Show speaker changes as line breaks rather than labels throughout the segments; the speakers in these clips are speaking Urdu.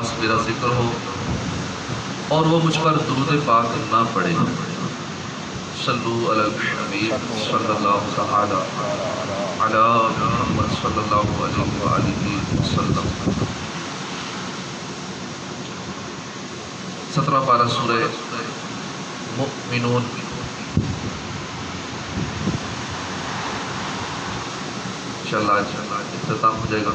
پاس میرا ذکر ہو اور وہ مجھ پر درود پاک نہ پڑھے۔ صلو علی الحبیب صلی اللہ تعالی علی محمد صلی اللہ علیہ وآلہ وسلم۔ 17 پارہ سورہ مؤمنون۔ انشاءاللہ اختتام ہو جائے گا،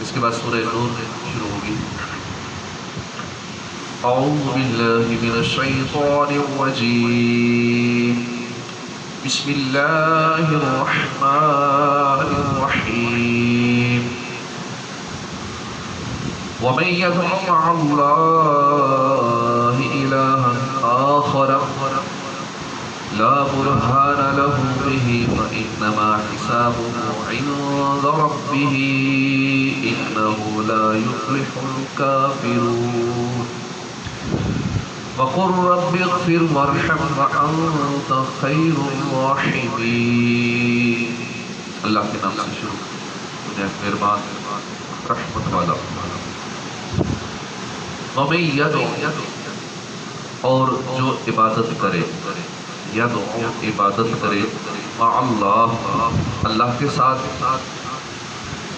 اس کے بعد سورہ نور شروع ہوگی۔ اعوذ باللہ من الشیطان الرجیم، بسم اللہ الرحمن الرحیم۔ ومن يدع مع الله إلها آخر لا برهان له به فإنما حسابه عند ربه إنه لا يفلح الكافرون۔ وقل رب اغفر وارحم وأنت خير الراحمين۔ اللہ کے نام سے شروع، مہربان رحمت والا۔ ومن یدعو، اور جو عبادت کرے، یدعو عبادت کرے، مع اللہ اللہ کے ساتھ،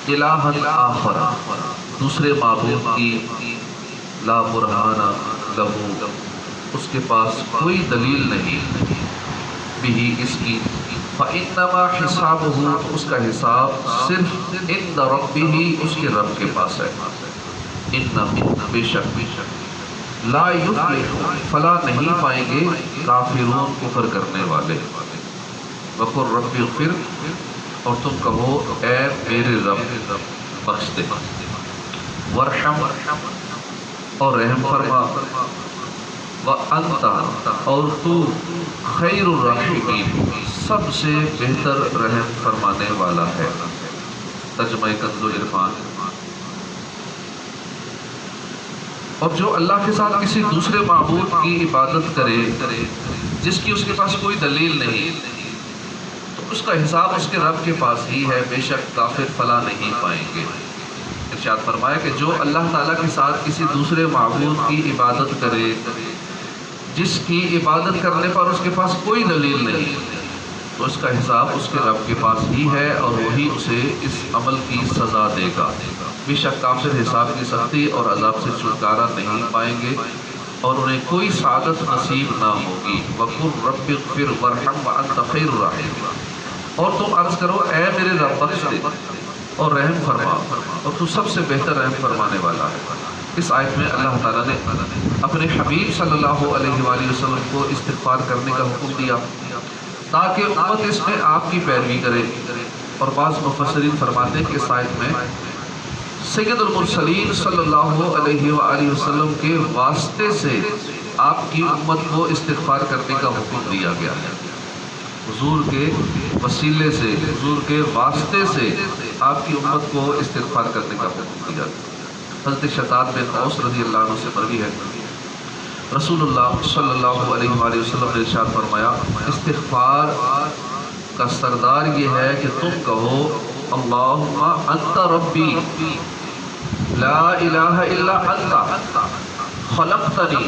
الہا آخر دوسرے معبود کی، لا برہان لہو اس کے پاس کوئی دلیل نہیں، بھی اس کی، فإنما حسابہ اس کا حساب صرف عند ربہ اس کے رب کے پاس ہے۔ انہ بے شک لا یفلح فلا نہیں پائیں گے کافرون کفر کرنے والے۔ وقل رب اغفر، اور تم کہو اے میرے رب بخش دے، وارحم اور رحم فرما، وانت اور تو خیر الراحمین سب سے بہتر رحم فرمانے والا ہے۔ ترجمہ کنز العرفان۔ اور جو اللہ کے ساتھ کسی دوسرے معبود کی عبادت کرے جس کی اس کے پاس کوئی دلیل نہیں، تو اس کا حساب اس کے رب کے پاس ہی ہے، بے شک کافر فلاح نہیں پائیں گے۔ ارشاد فرمایا کہ جو اللہ تعالیٰ کے ساتھ کسی دوسرے معبود کی عبادت کرے جس کی عبادت کرنے پر اس کے پاس کوئی دلیل نہیں، تو اس کا حساب اس کے رب کے پاس ہی ہے اور وہی اسے اس عمل کی سزا دے گا۔ بے شک کافر حساب کی سختی اور عذاب سے چھٹکارا نہیں پائیں گے اور انہیں کوئی سعادت نصیب نہ ہوگی۔ وَقُلْ رَبِّ اغْفِرْ وَارْحَمْ وَأَنْتَ خَيْرُ الرَّاحِمِينَ، اور تم عرض کرو اے میرے رب بخش دے اور رحم فرما، اور تو سب سے بہتر رحم فرمانے والا ہے۔ اس آیت میں اللہ تعالیٰ نے اپنے حبیب صلی اللہ علیہ وآلہ وسلم کو استغفار کرنے کا حکم دیا تاکہ امت اس میں آپ کی پیروی کرے، اور بعض مفسرین فرماتے ہیں کہ اس آیت میں سید المرسلین صلی اللہ علیہ وآلہ وسلم کے واسطے سے آپ کی امت کو استغفار کرنے کا حکم دیا گیا ہے۔ حضور کے وسیلے سے، حضور کے واسطے سے آپ کی امت کو استغفار کرنے کا حکم دیا گیا۔ حضرت شداد بن اوس رضی اللہ عنہ سے مروی ہے، رسول اللہ صلی اللہ علیہ وآلہ وسلم نے ارشاد فرمایا، استغفار کا سردار یہ ہے کہ تم کہو اللہم انت ربی لا الہ الا انت خلقتنی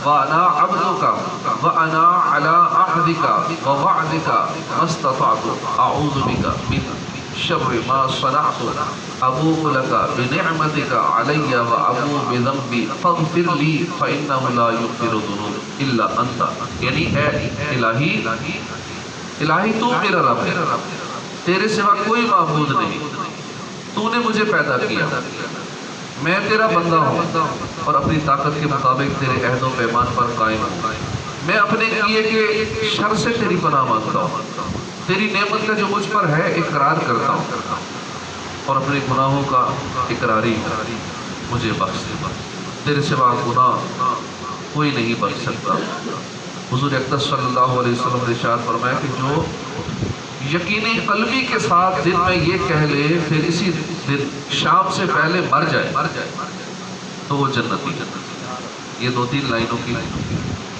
وانا عبدک وانا علی عہدک ووعدک ما استطعت اعوذ بک من شر ما صنعت ابوء لک بنعمتک علی وابوء بذنبی فاغفر لی فانہ لا یغفر الذنوب الا انت، یعنی اے الہی تو میرا رب ہے، تیرے سوا کوئی معبود نہیں، تو نے مجھے پیدا کیا، میں تیرا بندہ ہوں اور اپنی طاقت کے مطابق تیرے عہد و پیمان پر قائم ہوں، میں اپنے کیے کے شر سے تیری پناہ مانگتا ہوں، تیری نعمت کا جو مجھ پر ہے اقرار کرتا ہوں، اور اپنے گناہوں کا اقراری مجھے بخش دے، تیرے سوا گناہ کوئی نہیں بخش سکتا۔ حضور اقدس صلی اللہ علیہ وسلم نے ارشاد فرمایا کہ جو یقینی قلبی کے ساتھ دن میں یہ کہہ لے پھر اسی دن شام سے پہلے مر جائے تو وہ جنتی۔ یہ 2-3 لائنوں کی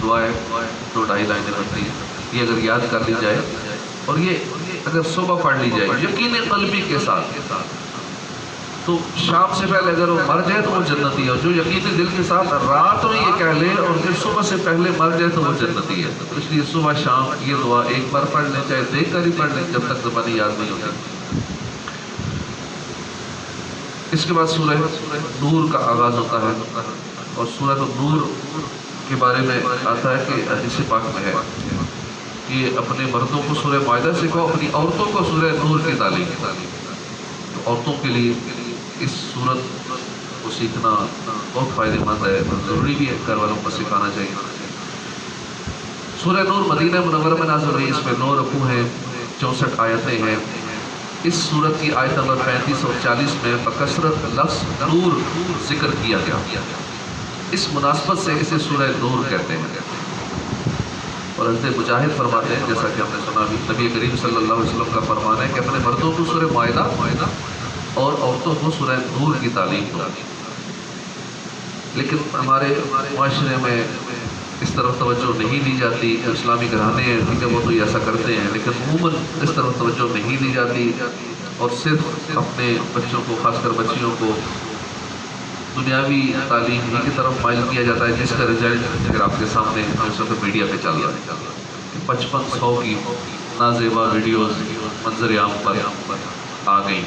دعا ہے، 2-2.5 لائنیں بنتی ہیں، یہ اگر یاد کر لی جائے اور یہ اگر صبح پڑھ لی جائے یقین قلبی کے ساتھ، تو تو شام سے پہلے اگر وہ مر جائے تو وہ جنتی ہے، اور جو یقینی دل کے ساتھ رات میں یہ کہہ لے اور پھر صبح سے پہلے مر جائے تو وہ جنتی ہے۔ تو اس لیے صبح شام یہ دعا ایک بار پڑھ لیں، چاہے دیکھ کر ہی پڑھ لیں جب تک زبانی یاد نہیں ہوتی۔ اس کے بعد سورہ نور کا آغاز ہوتا ہے، اور سورہ نور کے بارے میں آتا ہے کہ حدیث پاک میں ہے کہ اپنے مردوں کو سورہ مائدہ سکھاؤ، اپنی عورتوں کو سورہ نور کی تعلیم۔ تو عورتوں کے لیے اس سورت کو سیکھنا بہت فائدہ مند ہے، ضروری بھی ہے، گھر والوں کو سکھانا چاہیے۔ سورہ نور مدینہ منورہ میں نازل ہوئی، اس میں 9 رکوع ہیں، 64 آیتیں ہیں۔ اس سورت کی آیت نمبر 35 اور 40 میں بکثرت لفظ نور ذکر کیا گیا، اس مناسبت سے اسے سورہ نور کہتے ہیں۔ اور حضرت مجاہد فرماتے ہیں، جیسا کہ ہم نے سنا بھی، نبی کریم صلی اللہ علیہ وسلم کا فرمان ہے کہ اپنے مردوں کو سورہ مائدہ اور عورتوں کو سورہ نور کی تعلیم دو۔ لیکن ہمارے معاشرے میں اس طرف توجہ نہیں دی جاتی۔ اسلامی گھرانے ہیں ٹھیک ہے، وہ تو ایسا کرتے ہیں، لیکن عموماً اس طرف توجہ نہیں دی جاتی، اور صرف اپنے بچوں کو، خاص کر بچیوں کو، دنیاوی تعلیم ہی کی طرف مائل کیا جاتا ہے، جس کا رزلٹ اگر آپ کے سامنے اس وقت میڈیا پہ چل رہا ہے کہ 5500 کی نازیبا ویڈیوز منظر عام پر آ گئی،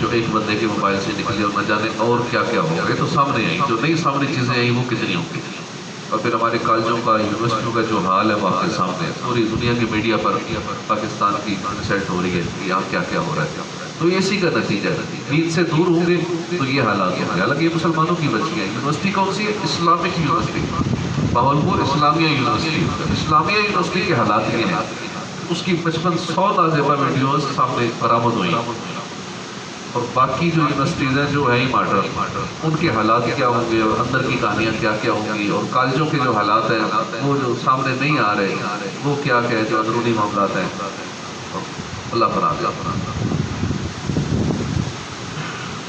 جو ایک بندے کے موبائل سے نکلی، اور نہ جانے اور کیا کیا ہو گئے تو سامنے آئی، جو نئی سامنے چیزیں آئیں وہ کتنی ہوں گی۔ اور پھر ہمارے کالجوں کا، یونیورسٹیوں کا جو حال ہے وہ آپ کے سامنے، پوری دنیا کی میڈیا پر پاکستان کی سیٹ ہو رہی ہے کہ یہاں کیا کیا ہو رہا ہے۔ تو یہ اسی کا نتیجہ ہے، دین سے دور ہوں گے تو یہ حالات ہوں گے۔ حالانکہ یہ مسلمانوں کی بچیاں ہیں۔ یونیورسٹی کون سی ہے؟ اسلامک یونیورسٹی، بہاولپور اسلامیہ یونیورسٹی۔ اسلامیہ یونیورسٹی کے حالات یہ ہیں، اس کی 5500 نازیبا ویڈیوز سامنے برآمد ہوئی، اور باقی جو یونیورسٹیز ہیں جو ہیں ہی ماڈرن، ان کے حالات کیا ہوں گے، اور اندر کی کہانیاں کیا کیا ہوں گی، اور کالجوں کے جو حالات ہیں وہ جو سامنے نہیں آ رہے وہ کیا کیا ہے، جو اندرونی معاملات ہیں۔ اللہ فرماتا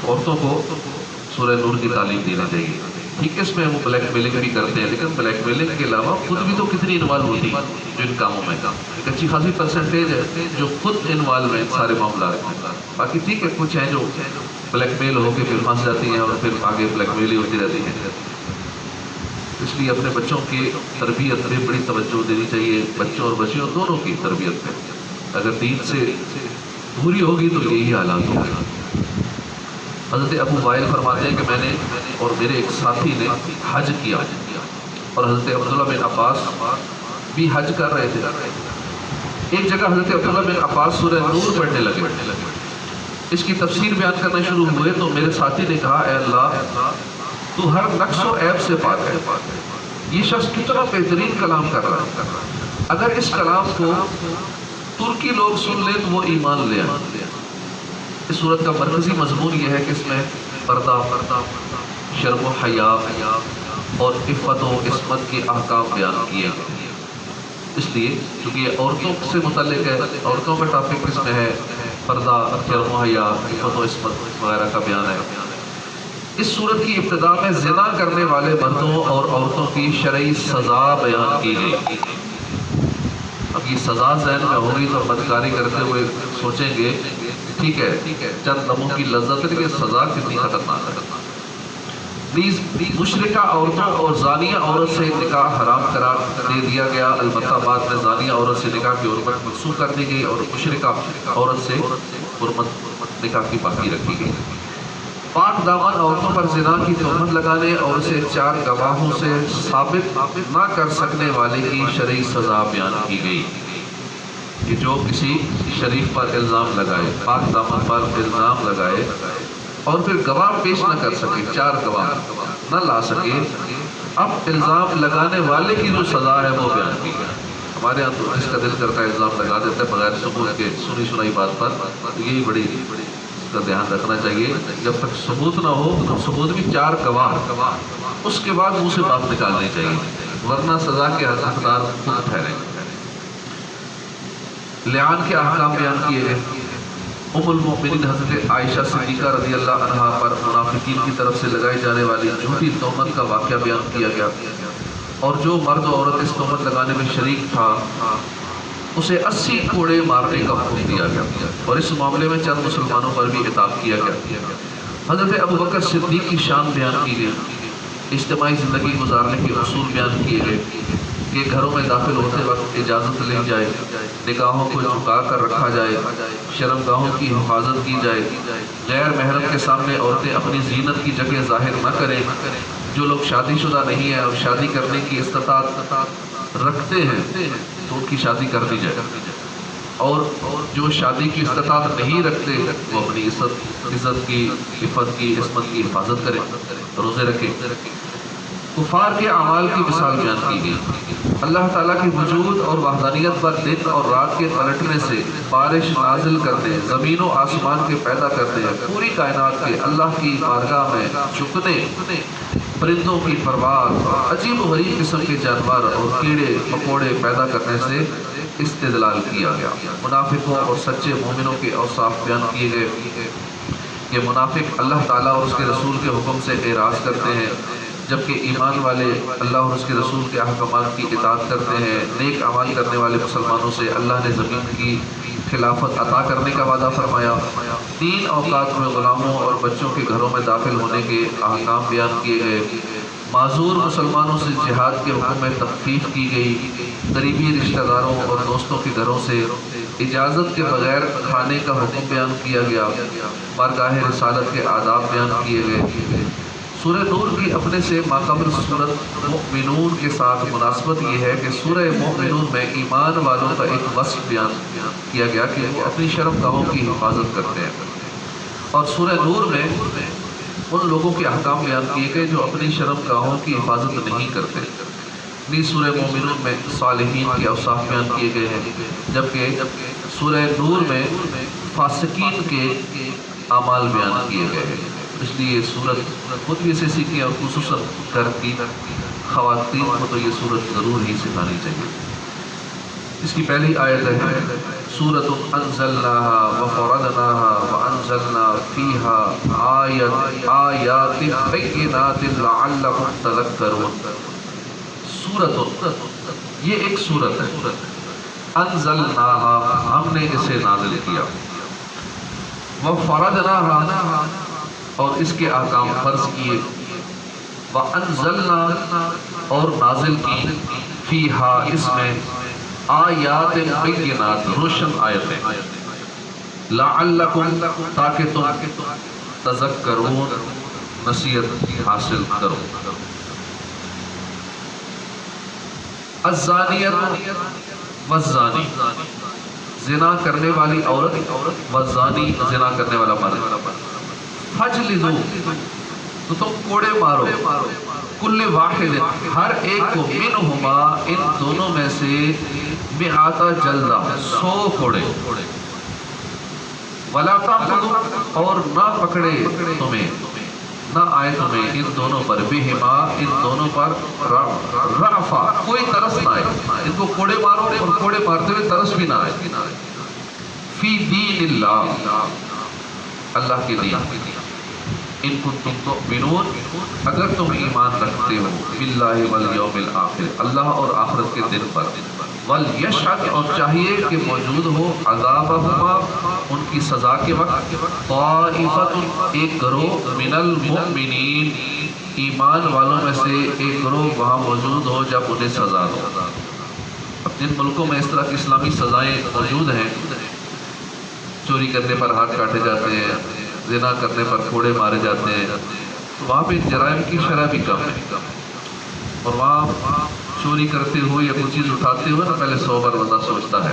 عورتوں کو سورہ نور کی تعلیم دینا چاہیے۔ ٹھیک ہے، اس میں وہ بلیک میلنگ بھی کرتے ہیں، لیکن بلیک میلنگ کے علاوہ خود بھی تو کتنی انوالو ہوتی ہے جو ان کاموں میں، ایک اچھی خاصی پرسنٹیج ہے جو خود انوالو ہیں سارے معاملات میں۔ باقی ٹھیک ہے، کچھ ہیں جو بلیک میل ہو کے پھر پھنس جاتی ہیں اور پھر آگے بلیک میل ہی ہوتی رہتی ہے۔ اس لیے اپنے بچوں کی تربیت میں بڑی توجہ دینی چاہیے، بچوں اور بچیوں دونوں کی تربیت میں۔ اگر دین سے دوری ہوگی تو یہی حالات ہوں گے۔ حضرت ابو وائل فرماتے ہیں کہ میں نے اور میرے ایک ساتھی نے حج کیا، اور حضرت عبداللہ بن عباس بھی حج کر رہے تھے۔ ایک جگہ حضرت عبداللہ بن عباس سورہ نور پڑھنے لگے، اس کی تفسیر بیان کرنا شروع ہوئے تو میرے ساتھی نے کہا، اے اللہ تو ہر نقص و عیب سے پاک ہے، یہ شخص کتنا بہترین کلام کر رہا ہے، اگر اس کلام کو ترکی لوگ سن لیں تو وہ ایمان لے آئیں۔ اس صورت کا مرکزی مضمون یہ ہے کہ اس میں پردہ، شرم و حیا اور عفت و عصمت کے احکام بیان کیے گئے۔ اس لیے چونکہ یہ عورتوں سے متعلق ہے، عورتوں کا ٹاپک اس میں ہے، پردہ، شرم و حیا، عفت و عصمت وغیرہ کا بیان ہے۔ اس صورت کی ابتدا میں زنا کرنے والے مردوں اور عورتوں کی شرعی سزا بیان کی گئی۔ اب یہ سزا ذہن میں ہوگی تو بدکاری کرتے ہوئے سوچیں گے ٹھیک ہے چند لمحوں کی لذت ہے، لیکن سزا کتنی خطرناک ہے۔ نیز مشرکہ عورتوں اور زانیہ عورت سے نکاح حرام قرار دے دیا گیا، البتہ بعد میں زانیہ عورت سے نکاح کی حرمت منسوخ کر دی گئی اور مشرکہ عورت سے حرمت نکاح کی باقی رکھی گئی۔ پاک دامن عورتوں پر زنا کی تہمت لگانے اور اسے 4 گواہوں سے ثابت نہ کر سکنے والے کی شرعی سزا بیان کی گئی کہ جو کسی شریف پر الزام لگائے، پاک دامن پر الزام لگائے اور پھر گواہ پیش نہ کر سکے، 4 گواہ نہ لا سکے، اب الزام لگانے والے کی جو سزا ہے وہ بیان کی گئی۔ ہمارے یہاں تو جس کا دل کرتا ہے الزام لگا دیتا ہے بغیر ثبوت کے، سنی سنائی بات پر، یہی بڑی کا دھیان رکھنا چاہیے۔ جب تک ثبوت نہ ہو تو ثبوت بھی 4 گواہ، اس کے بعد منہ سے بات نکالنی چاہیے، ورنہ سزا کے حقدار خود ٹھہریں۔ لعان کے احکام بیان کیے گئے۔ ام المؤمنین حضرت عائشہ صدیقہ رضی اللہ عنہا پر منافقین کی طرف سے لگائی جانے والی جھوٹی تہمت کا واقعہ بیان کیا گیا، اور جو مرد و عورت اس تہمت لگانے میں شریک تھا اسے 80 کوڑے مارنے کا حکم دیا گیا، اور اس معاملے میں چند مسلمانوں پر بھی عتاب کیا گیا۔ حضرت ابو بکر صدیق کی شان بیان کی گئی، اجتماعی زندگی گزارنے کے اصول بیان کیے گئے کہ گھروں میں داخل ہوتے وقت اجازت لی جائے، نگاہوں کو جھکا کر رکھا جائے، شرمگاہوں کی حفاظت کی جائے، غیر محرم کے سامنے عورتیں اپنی زینت کی جگہ ظاہر نہ کریں، جو لوگ شادی شدہ نہیں ہیں اور شادی کرنے کی استطاعت رکھتے ہیں تو ان کی شادی کر دی جائے، اور جو شادی کی استطاعت نہیں رکھتے وہ اپنی عزت کی، عفت کی، عصمت کی حفاظت کریں، روزے رکھیں۔ کفار کے اعمال کی مثال بیان کی گئی، اللہ تعالیٰ کی وجود اور وحدانیت پر دن اور رات کے پلٹنے سے، بارش نازل کرنے، زمین و آسمان کے پیدا کرنے، پوری کائنات کے اللہ کی بارگاہ میں جھکنے، پرندوں کی پرواز، عجیب و غریب قسم کے جانور اور کیڑے مکوڑے پیدا کرنے سے استدلال کیا گیا۔ منافقوں اور سچے مومنوں کے اوصاف بیان کیے گئے کہ منافق اللہ تعالیٰ اور اس کے رسول کے حکم سے اعراض کرتے ہیں، جبکہ ایمان والے اللہ اور اس کے رسول کے احکامات کی اطاعت کرتے ہیں۔ نیک اعمال کرنے والے مسلمانوں سے اللہ نے زمین کی خلافت عطا کرنے کا وعدہ فرمایا۔ 3 اوقات میں غلاموں اور بچوں کے گھروں میں داخل ہونے کے احکام بیان کیے گئے۔ معذور مسلمانوں سے جہاد کے حکم میں تخفیف کی گئی۔ قریبی رشتہ داروں اور دوستوں کے گھروں سے اجازت کے بغیر کھانے کا حکم بیان کیا گیا۔ بارگاہ رسالت کے آداب بیان کیے گئے۔ سورہ نور کی اپنے سے ماقبل سورت مؤمنون کے ساتھ مناسبت یہ ہے کہ سورہ مؤمنون میں ایمان والوں کا ایک وصف بیان کیا گیا کہ وہ اپنی شرمگاہوں کی حفاظت کرتے ہیں، اور سورہ نور میں ان لوگوں کے احکام بیان کیے گئے جو اپنی شرمگاہوں کی حفاظت نہیں کرتے۔ سورہ مومنون میں صالحین کے اوصاف بیان کیے گئے ہیں، جبکہ سورہ نور میں فاسقین کے اعمال بیان کیے گئے ہیں۔ اس لیے یہ سورت خود بھی اسے سیکھی، اور خصوصاً گھر کی خواتین کو تو یہ سورت ضرور ہی سکھانی چاہیے۔ اس کی پہلی آیت ہے سورۃ انزلناها وفرضناها وانزلنا فیہا آیات بینات لعلکم تذکرون۔ سورۃ، یہ ایک سورت ہے، انزلناها، ہم نے اسے نازل کیا، وفرضناها، اور اس کے احکام فرض کیے، وانزلنا، اور نازل کی، فیہا، اس میں، آیات بینات، روشن آیتیں، لعلکم، تاکہ تم تذکرون، نصیحت حاصل کرو۔ الزانیۃ والزانی، زنا کرنے والی عورت، والزانی، زنا کرنے والا مرد، فجلدو، تو تم کوڑے مارو، کل واحد، ہر ایک کو، منہما، ان دونوں میں سے، مئات جلدہ، 100 کوڑے، ولا تاخذوا، اور نہ پکڑے تمہیں، نہ آئے تمہیں ان دونوں پر، بہما، ان دونوں پر، رأفہ، کوئی ترس نہ آئے، ان کو کوڑے مارو اور کوڑے مارتے ہوئے ترس بھی نہ آئے، فی دین اللہ، اللہ کے دین، ان کنتم تؤمنون، اگر تم ایمان رکھتے ہو، باللہ والیوم الآخر، اللہ اور آخرت کے دن پر، ولیشہد، اور چاہیے کہ موجود ہو، عذابہما، ان کی سزا کے وقت، طائفۃ، ایک گروہ، من المؤمنین، ایمان والوں میں سے ایک گروہ وہاں موجود ہو جب انہیں سزا دو۔ اب جن ملکوں میں اس طرح کی اسلامی سزائیں موجود ہیں، چوری کرنے پر ہاتھ کاٹے جاتے ہیں، زنا کرنے پر کوڑے مارے جاتے ہیں، تو وہاں پہ جرائم کی شرح بھی کم ہے، اور وہاں چوری کرتے ہوئے یا کوئی چیز اٹھاتے ہوئے نا پہلے 100 بار بندہ سوچتا ہے،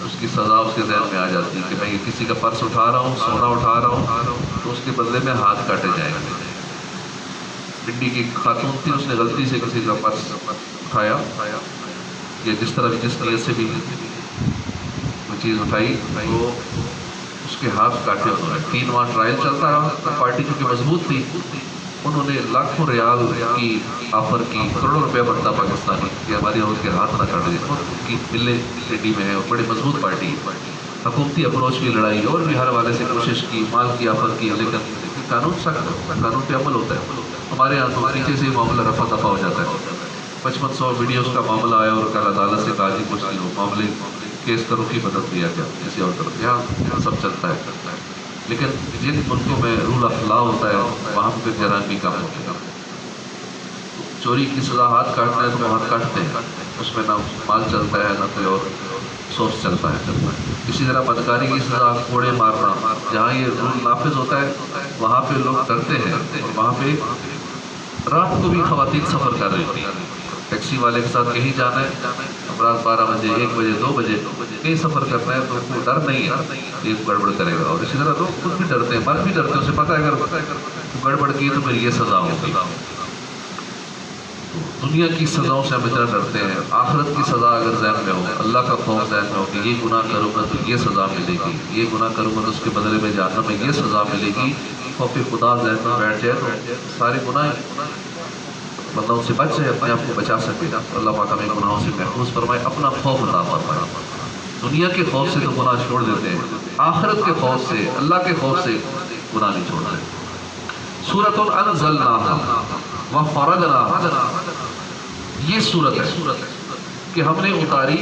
اس کی سزا اس کے ذہن میں آ جاتی ہے کہ میں یہ کسی کا پرس اٹھا رہا ہوں، سونا اٹھا رہا ہوں، تو اس کے بدلے میں ہاتھ کاٹے جائیں گے۔ پنڈی کی خاتون تھی، اس نے غلطی سے کسی کا پرس اٹھایا، یا جس طرح جس نیت سے بھی کوئی چیز اٹھائی، تو اس کے ہاتھ کاٹے انہوں نے۔ 3 ماہ ٹرائل چلتا رہا، پارٹی چونکہ مضبوط تھی، انہوں نے لاکھوں ریال کی آفر کی، کروڑوں روپیہ بنتا پاکستانی کہ ہماری عورت کے ہاتھ نہ کاٹے جائے، اور ان کی ملے پنڈی میں ہے، اور بڑی مضبوط پارٹی ہے۔ حکومتی اپروچ بھی لڑائی اور بھی ہر حوالے سے کوشش کی، مال کی آفر کی، لیکن قانون سخت، قانون پہ عمل ہوتا ہے۔ ہمارے یہاں تو نیچے سے معاملہ رفع دفع ہو جاتا ہے۔ 5500 ویڈیوز کا معاملہ آیا اور کل عدالت سے کہا جی کچھ نہیں ہو، معاملے کیس کرو کی مدد دیا گیا کسی اور طرف، یہاں سب چلتا ہے۔ لیکن جن ملکوں میں رول آف لا ہوتا ہے وہاں پہ جرائم بھی کم ہوتے ہیں. چوری کی سزا ہاتھ کاٹنا ہے تو وہ ہاتھ کاٹتے ہیں، اس میں نہ مال چلتا ہے نہ کوئی اور سورس چلتا ہے. اسی طرح بدکاری کی سزا کوڑے مارنا، جہاں یہ رول نافذ ہوتا ہے وہاں پہ لوگ ڈرتے ہیں، اور وہاں پہ رات کو بھی خواتین سفر کر رہی ہوتی ہیں. ٹیکسی والے کے ساتھ کہیں جانا ہے، رات 12 بجے 1 بجے 2 بجے کہیں سفر کرنا ہے تو کوئی ڈر نہیں ہے یہ گڑبڑ کرے گا. اور اسی طرح لوگ خود بھی ڈرتے ہیں، مرد بھی ڈرتے ہیں، اسے پتہ ہے اگر گڑبڑ کی تو پھر یہ سزا ہوگی. دنیا کی سزاؤں سے ہم اتنا ڈرتے ہیں، آخرت کی سزا اگر ذہن میں ہو، اللہ کا خوف ذہن میں ہو کہ یہ گناہ کروں گا تو یہ سزا ملے گی، یہ گناہ کروں گا تو اس کے بدلے میں جہنم میں یہ سزا ملے گی، خوف خدا ذہن میں بیٹھ جائے تو سارے گناہ بندہ ان سے بچ جائے، اپنے آپ کو بچا سکے. اللہ پاک ہمیں گناہوں سے محفوظ فرمائے، اپنا خوف عطا فرمائے. دنیا کے خوف سے تو گناہ چھوڑ دیتے ہیں، آخرت کے خوف سے، اللہ کے خوف سے گناہ نہیں چھوڑتے. سورۃ انزلناہا وفرضناہا، یہ صورت ہے کہ ہم نے اتاری،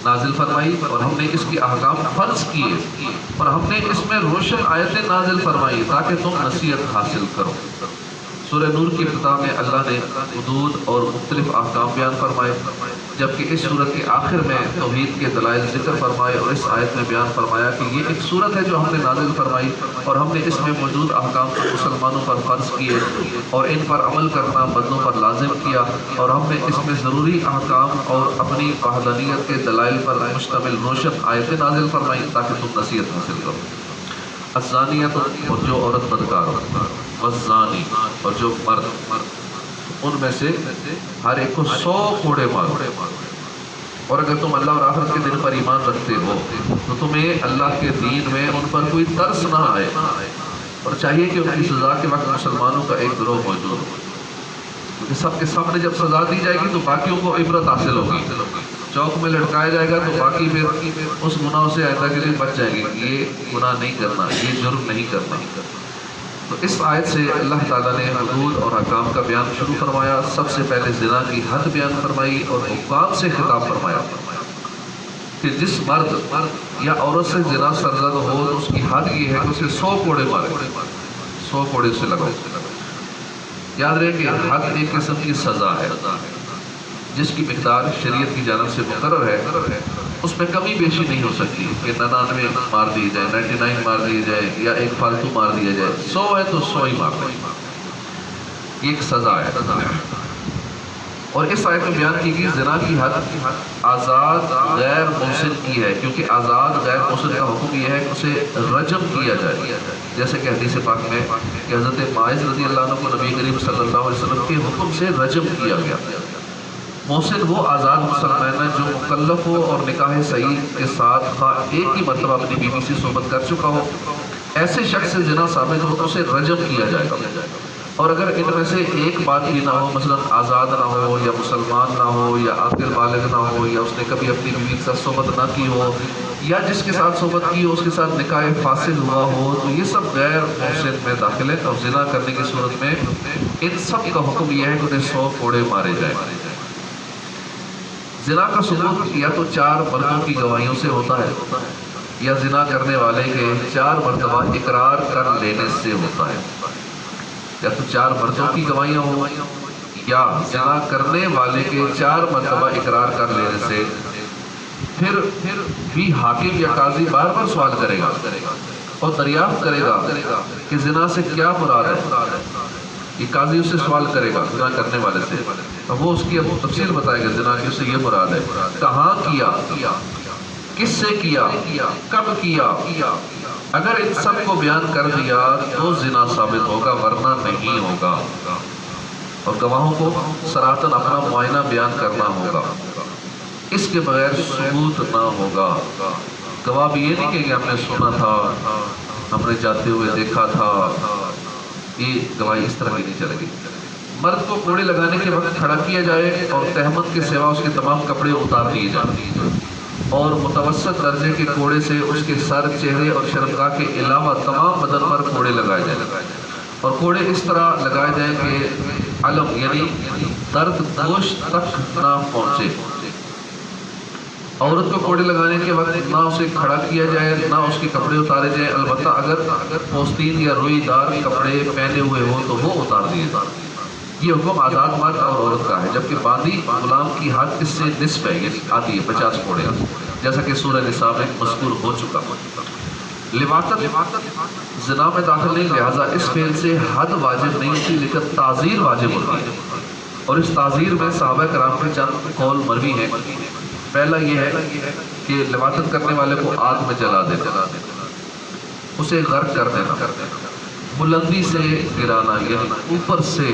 نازل فرمائی، اور ہم نے اس کے احکام فرض کیے، اور ہم نے اس میں روشن آیتیں نازل فرمائی تاکہ تم نصیحت حاصل کرو. سورہ نور کی ابتدا میں اللہ نے حدود اور مختلف احکام بیان فرمائے، جبکہ اس سورت کے آخر میں توحید کے دلائل ذکر فرمائے، اور اس آیت میں بیان فرمایا کہ یہ ایک سورت ہے جو ہم نے نازل فرمائی، اور ہم نے اس میں موجود احکام کو مسلمانوں پر فرض کیے اور ان پر عمل کرنا بندوں پر لازم کیا، اور ہم نے اس میں ضروری احکام اور اپنی وحدانیت کے دلائل پر مشتمل روشن آیتیں نازل فرمائی تاکہ تم نصیحت حاصل کرو. الزانیت، اور جو عورت بدکار ہو، والزانی، اور جو مرد، ان میں سے ہر ایک کو 100 کوڑے مارو. اور اگر تم اللہ اور آخرت کے دن پر ایمان رکھتے ہو تو تمہیں اللہ کے دین میں ان پر کوئی ترس نہ آئے، اور چاہیے کہ ان کی سزا کے وقت مسلمانوں کا ایک گروہ موجود ہو، کیونکہ سب کے سامنے جب سزا دی جائے گی تو باقیوں کو عبرت حاصل ہوگی. چوک میں لٹکایا جائے گا تو باقی پھر اس گناہ سے آئندہ کے لیے بچ جائیں گے کہ یہ گناہ نہیں کرنا، یہ جرم نہیں کرنا. تو اس آیت سے اللہ تعالیٰ نے حدود اور احکام کا بیان شروع فرمایا. سب سے پہلے زنا کی حد بیان فرمائی اور حکام سے خطاب فرمایا کہ جس مرد یا عورت سے زنا سرزد ہو تو اس کی حد یہ ہے کہ اسے 100 کوڑے مارے، 100 کوڑے اسے لگاؤ. یاد رہے کہ حد ایک قسم کی سزا ہے جس کی مقدار شریعت کی جانب سے مقرر ہے، اس میں کمی بیشی نہیں ہو سکتی کہ 99 مار دی جائے، 99 مار دی جائے، یا ایک فالتو مار دیا جائے. 100 ہے تو 100 ہی مار دیں، یہ ایک سزا ہے. اور اس آیت میں بیان کی گئی زنا کی حد آزاد غیر محسن کی ہے، کیونکہ آزاد غیر محسن کا حکم یہ ہے کہ اسے رجم کیا جائے، جیسے کہ حدیث پاک میں کہ حضرت ماعز رضی اللہ عنہ کو نبی کریم صلی اللہ علیہ وسلم کے حکم سے رجم کیا گیا. محسن وہ آزاد مسلمان ہے جو مکلف ہو اور نکاح صحیح کے ساتھ خواہ ایک ہی مرتبہ اپنی بیوی سے صحبت کر چکا ہو. ایسے شخص سے زنا ثابت ہو تو اسے رجم کیا جائے گا. اور اگر ان میں سے ایک بات بھی نہ ہو، مثلا آزاد نہ ہو، یا مسلمان نہ ہو، یا عاقل بالغ نہ ہو، یا اس نے کبھی اپنی بیوی کے ساتھ صحبت نہ کی ہو، یا جس کے ساتھ صحبت کی ہو اس کے ساتھ نکاح فاسد ہوا ہو، تو یہ سب غیر محسن میں داخل ہے. اور زنا کرنے کی صورت میں ان سب کا حکم یہ ہے کہ انہیں 100 کوڑے مارے جائیں. زنا کا ثبوت یا تو 4 مردوں کی گواہیوں سے ہوتا ہے، یا زنا کرنے والے کے 4 مرتبہ اقرار کر لینے سے ہوتا ہے. یا تو 4 مردوں کی گواہیاں ہوں، یا زنا کرنے والے کے 4 مرتبہ اقرار کر لینے سے. پھر بھی حاکم یا قاضی بار بار سوال کرے گا اور دریافت کرے گا کہ زنا سے کیا مراد ہے. یہ قاضی اس سے سوال کرے گا زنا کرنے والے سے، اب وہ اس کی تفصیل بتائے گا زنا کی اس سے یہ مراد ہے، کہاں کیا، کس سے کیا، کب کیا. اگر ان سب کو بیان کر دیا تو زنا ثابت ہوگا، ورنہ نہیں ہوگا. اور گواہوں کو صراحتاً اپنا معائنہ بیان کرنا ہوگا، اس کے بغیر ثبوت نہ ہوگا. گواہ بھی یہ نہیں کہ ہم نے سنا تھا، ہم نے جاتے ہوئے دیکھا تھا، یہ گواہی اس طرح کی نہیں چلے گی. مرد کو کوڑے لگانے کے وقت کھڑا کیا جائے اور تہمت کے سوا اس کے تمام کپڑے اتار دیے جائیں، اور متوسط درجے کے کوڑے سے اس کے سر، چہرے اور شرمگاہ کے علاوہ تمام بدن پر کوڑے لگائے جائیں. اور کوڑے اس طرح لگائے جائیں کہ علم یعنی درد گوشت تک نہ پہنچے. عورت کو کوڑے لگانے کے وقت نہ اسے کھڑا کیا جائے نہ اس کے کپڑے اتارے جائیں، البتہ اگر پوستین یا روئی دار کپڑے پہنے ہوئے ہوں تو وہ اتار دیے جائیں۔ یہ حکم آزاد مرد اور عورت کا ہے، جبکہ باندی غلام کی حد اس سے نصف ہے، یعنی آتی ہے 50 کوڑے، جیسا کہ سورہ نساء میں مذکور ہو چکا۔ لواطت زنا میں داخل نہیں، لہٰذا اس فعل سے حد واجب نہیں ہوتی لیکن تعزیر واجب ہوتی ہے، اور اس تعزیر میں صحابہ کرام کے چند قول مروی ہیں۔ پہلا یہ ہے کہ لواطت کرنے والے کو آگ میں جلا دینا، اسے غرق کر دینا، بلندی سے گرانا یعنی اوپر سے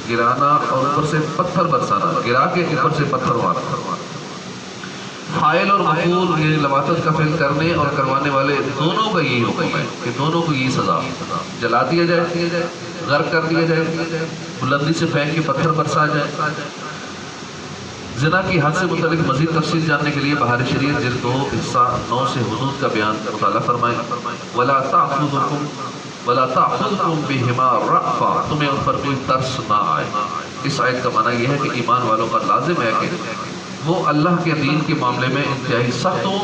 گرانا اور اوپر سے پتھر برسانا، گرا کے اوپر سے پتھر مارنا۔ فاعل اور مفعول یعنی لواطت کا فعل کرنے اور کروانے والے دونوں کا یہی حکم ہے کہ دونوں کو یہی سزا، جلا دیا جائے، غرق کر دیا جائے، بلندی سے پھینک کے پتھر برسا جائے۔ زنا کی حد سے متعلق مزید تفصیل جاننے کے لیے بہار شریعت جلد 2 حصہ 9 سے حدود کا بیان مطالعہ فرمائیں۔ وَلَا تَأْخُذْكُمْ بِهِمَا رَأْفَةٌ، تمہیں ان پر کوئی ترس نہ آئے۔ اس آیت کا معنی یہ ہے کہ ایمان والوں کا لازم ہے کہ وہ اللہ کے دین کے معاملے میں انتہائی سخت ہوں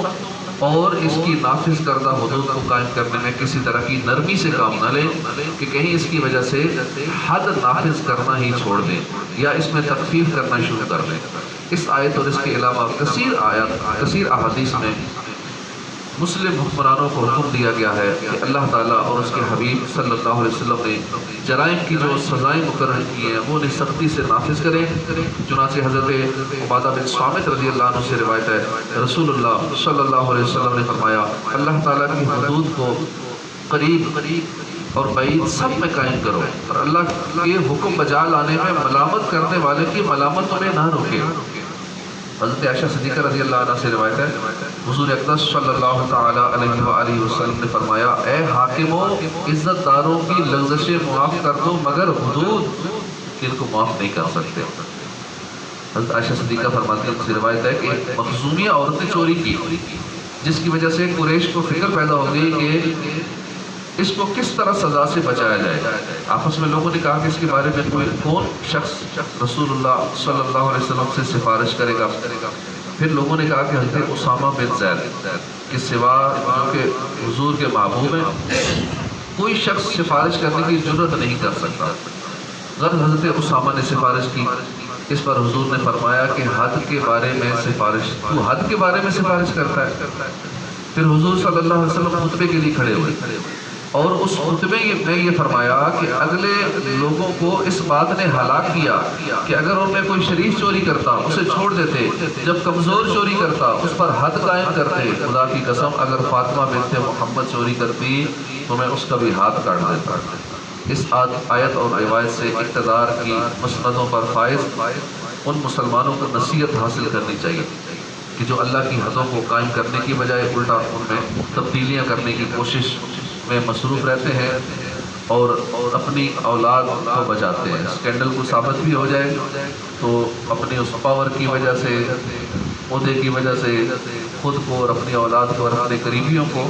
اور اس کی نافذ کردہ حدود کو قائم کرنے میں کسی طرح کی نرمی سے کام نہ لیں کہ کہیں اس کی وجہ سے حد نافذ کرنا ہی چھوڑ دیں یا اس میں تخفیف کرنا شروع کر دیں۔ اس آیت اور اس کے علاوہ کثیر احادیث میں مسلم حکمرانوں کو حکم دیا گیا ہے کہ اللہ تعالیٰ اور اس کے حبیب صلی اللہ علیہ وسلم نے جرائم کی جو سزائیں مقرر کی ہیں وہ انہیں سختی سے نافذ کریں۔ چنانچہ حضرت عبادہ بن صامت رضی اللہ عنہ سے روایت ہے، رسول اللہ صلی اللہ علیہ وسلم نے فرمایا، اللہ تعالیٰ کی حدود کو قریب اور بعید سب میں قائم کرو اور اللہ کے حکم بجا لانے میں ملامت کرنے والے کی ملامت تمہیں نہ روکے۔ حضرت عائشہ صدیقہ رضی اللہ عنہ سے روایت ہے، حضور اقدس صلی اللہ تعالی علیہ وآلہ وسلم نے فرمایا، اے حاکموں عزت داروں کی لغزشیں معاف کر دو مگر حدود ان کو معاف نہیں کر سکتے۔ حضرت عائشہ صدیقہ فرماتی ہے، اس روایت ہے کہ مخزومیہ عورت نے چوری کی جس کی وجہ سے قریش کو فکر پیدا ہو گئی کہ اس کو کس طرح سزا سے بچایا جائے۔ آپس میں لوگوں نے کہا کہ اس کے بارے میں کون شخص رسول اللہ صلی اللہ علیہ وسلم سے سفارش کرے گا۔ پھر لوگوں نے کہا کہ حضرت اسامہ بن زید کے سوا جو کہ حضور کے محبوب ہیں کوئی شخص سفارش کرنے کی جرات نہیں کر سکتا۔ حضرت اسامہ نے سفارش کی، اس پر حضور نے فرمایا کہ حد کے بارے میں تو حد کے بارے میں سفارش کرتا ہے۔ پھر حضور صلی اللہ علیہ وسلم خطبے کے لیے کھڑے ہوئے اور اس خطبے میں یہ فرمایا کہ اگلے لوگوں کو اس بات نے ہلاک کیا کہ اگر ان میں کوئی شریف چوری کرتا اسے چھوڑ دیتے، جب کمزور چوری کرتا اس پر حد قائم کرتے۔ خدا کی قسم اگر فاطمہ بنت محمد چوری کرتی تو میں اس کا بھی ہاتھ کاٹ دیتا۔ اس آیت اور روایت سے اقتدار کی مسندوں پر فائز ان مسلمانوں کو نصیحت حاصل کرنی چاہیے کہ جو اللہ کی حدوں کو قائم کرنے کی بجائے الٹا ان میں تبدیلیاں کرنے کی کوشش میں مصروف رہتے ہیں اور اپنی اولاد کو بچاتے ہیں۔ اسکینڈل کو ثابت بھی ہو جائے تو اپنی اس پاور کی وجہ سے، عہدے کی وجہ سے خود کو اور اپنی اولاد کو اور اپنے قریبیوں کو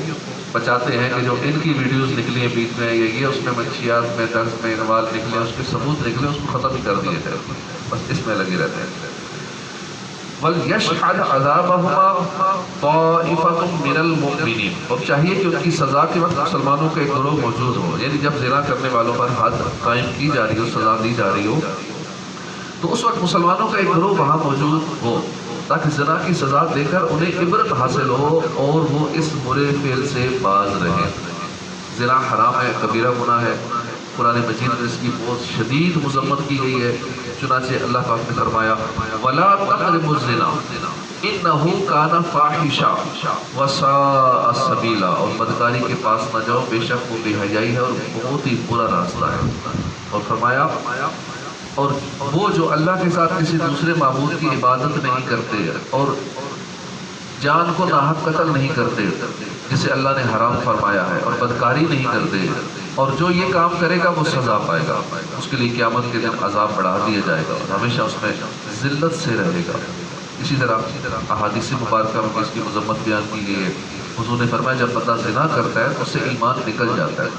بچاتے ہیں کہ جو ان کی ویڈیوز نکلی ہیں بیچ میں یا یہ اس میں منشیات میں درس میں انوال نکلے، اس کے ثبوت نکلے، اس کو ختم کر دیے جائے، بس اس میں لگے رہتے ہیں۔ وَلْيَشْهَدْ عَذَابَهُمَا طَائِفَةٌ مِّنَ الْمُؤْمِنِينَ، اور چاہیے کہ ان کی سزا کے وقت مسلمانوں کا ایک گروہ موجود ہو، یعنی جب زنا کرنے والوں پر حد قائم کی جا رہی ہو، سزا دی جا رہی ہو تو اس وقت مسلمانوں کا ایک گروہ وہاں موجود ہو تاکہ زنا کی سزا دے کر انہیں عبرت حاصل ہو اور وہ اس برے فعل سے باز رہیں۔ زنا حرام ہے، کبیرہ گناہ ہے، قرآن مجید میں اس کی بہت شدید مذمت کی گئی ہے۔ چنانچہ اللہ پاک نے فرمایا وَلَا تَقْرَبُوا الزِّنَا إِنَّهُ كَانَ فَاحِشًا وَسَاءَ سَبِيلًا، اور بدکاری کے پاس نہ جاؤ، بے شک وہ بے حیائی ہے اور بہت ہی برا راستہ ہے۔ اور فرمایا اور وہ جو اللہ کے ساتھ کسی دوسرے معبود کی عبادت نہیں کرتے اور جان کو ناحق قتل نہیں کرتے جسے اللہ نے حرام فرمایا ہے اور بدکاری نہیں کرتے، اور جو یہ کام کرے گا وہ سزا پائے گا، اس کے لیے قیامت کے دن عذاب بڑھا دیا جائے گا اور ہمیشہ اس میں ذلت سے رہے گا۔ اسی طرح احادیث مبارکہ میں اس کی مذمت بیان کی گئی ہے۔ حضور نے فرمایا جب بندہ زنا کرتا ہے اس سے ایمان نکل جاتا ہے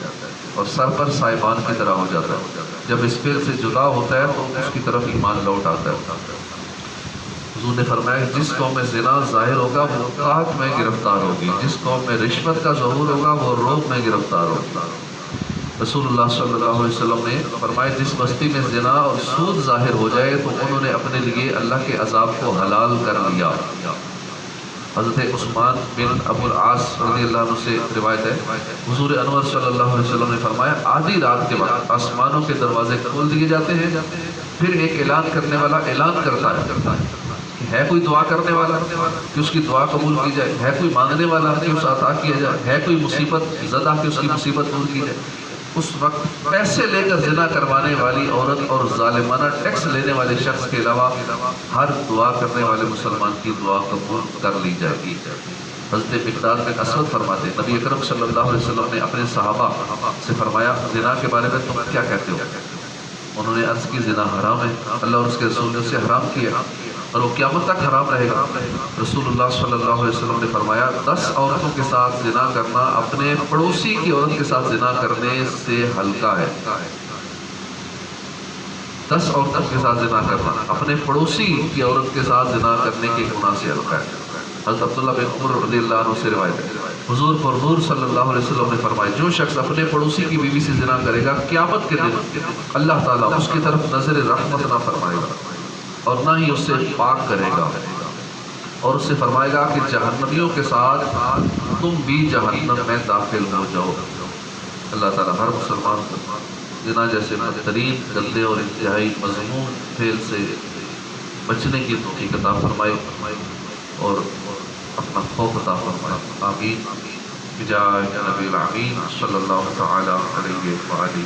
اور سر پر سائبان کی طرح ہو جاتا ہے، جب اس فعل سے جدا ہوتا ہے تو اس کی طرف ایمان لوٹ آتا ہے۔ حضور نے فرمایا جس قوم میں زنا ظاہر ہوگا وہ قحط میں گرفتار ہوگی، جس قوم میں رشوت کا ظہور ہوگا وہ روب میں گرفتار ہوگی۔ رسول اللہ صلی اللہ علیہ وسلم نے فرمایا جس بستی میں زنا اور سود ظاہر ہو جائے تو انہوں نے اپنے لیے اللہ کے عذاب کو حلال کر لیا۔ حضرت عثمان بن ابو العاص رضی اللہ عنہ سے روایت ہے، حضور انور صلی اللہ علیہ وسلم نے فرمایا آدھی رات کے وقت آسمانوں کے دروازے کھول دیے جاتے ہیں، پھر ایک اعلان کرنے والا اعلان کرتا ہے کہ ہے کوئی دعا کرنے والا کہ اس کی دعا قبول کی جائے، ہے کوئی مانگنے والا کہ اس عطا کیا جائے، ہے کوئی مصیبت زدہ کہ اس کی مصیبت دور کی جائے۔ اس وقت پیسے لے کر زنا کروانے والی عورت اور ظالمانہ ٹیکس لینے والے شخص کے علاوہ ہر دعا کرنے والے مسلمان کی دعا قبول کر لی جائے گی۔ حضرت مقداد بن اسود فرماتے ہیں نبی اکرم صلی اللہ علیہ وسلم نے اپنے صحابہ سے فرمایا زنا کے بارے میں تم کیا کہتے ہو؟ انہوں نے عرض کی زنا حرام ہے، اللہ اور اس کے رسول نے اسے حرام کیا اور وہ قیامت تک حرام رہے گا۔ رسول اللہ صلی اللہ علیہ وسلم نے فرمایا 10 عورتوں کے ساتھ زنا کرنا اپنے پڑوسی کی عورت کے ساتھ زنا کرنے سے ہلکا ہے۔ 10 عورتوں کے ساتھ زنا کرنا اپنے پڑوسی کی عورت کے ساتھ زنا کرنے کے گناہ سے ہلکا ہے۔ حضرت عبداللہ بن عمر رضی اللہ عنہ سے روایت ہے حضور پرنور صلی اللہ علیہ وسلم نے فرمایا جو شخص اپنے پڑوسی کی بیوی سے زنا کرے گا قیامت کے دن اللہ تعالیٰ اس کی طرف نظر رحمت نہ فرمائے گا اور نہ ہی اس سے پاک کرے گا، اور اس سے فرمائے گا کہ جہنمیوں کے ساتھ تم بھی جہنم میں داخل ہو جاؤ۔ اللہ تعالیٰ ہر مسلمان کو زنا جیسے بدترین گندے اور انتہائی مذموم فعل سے بچنے کی توفیق عطا فرمائے اور اپنا خوف عطا فرمائے۔ آمین بجاہ نبی الامین صلی اللہ تعالی علیہ وآلہ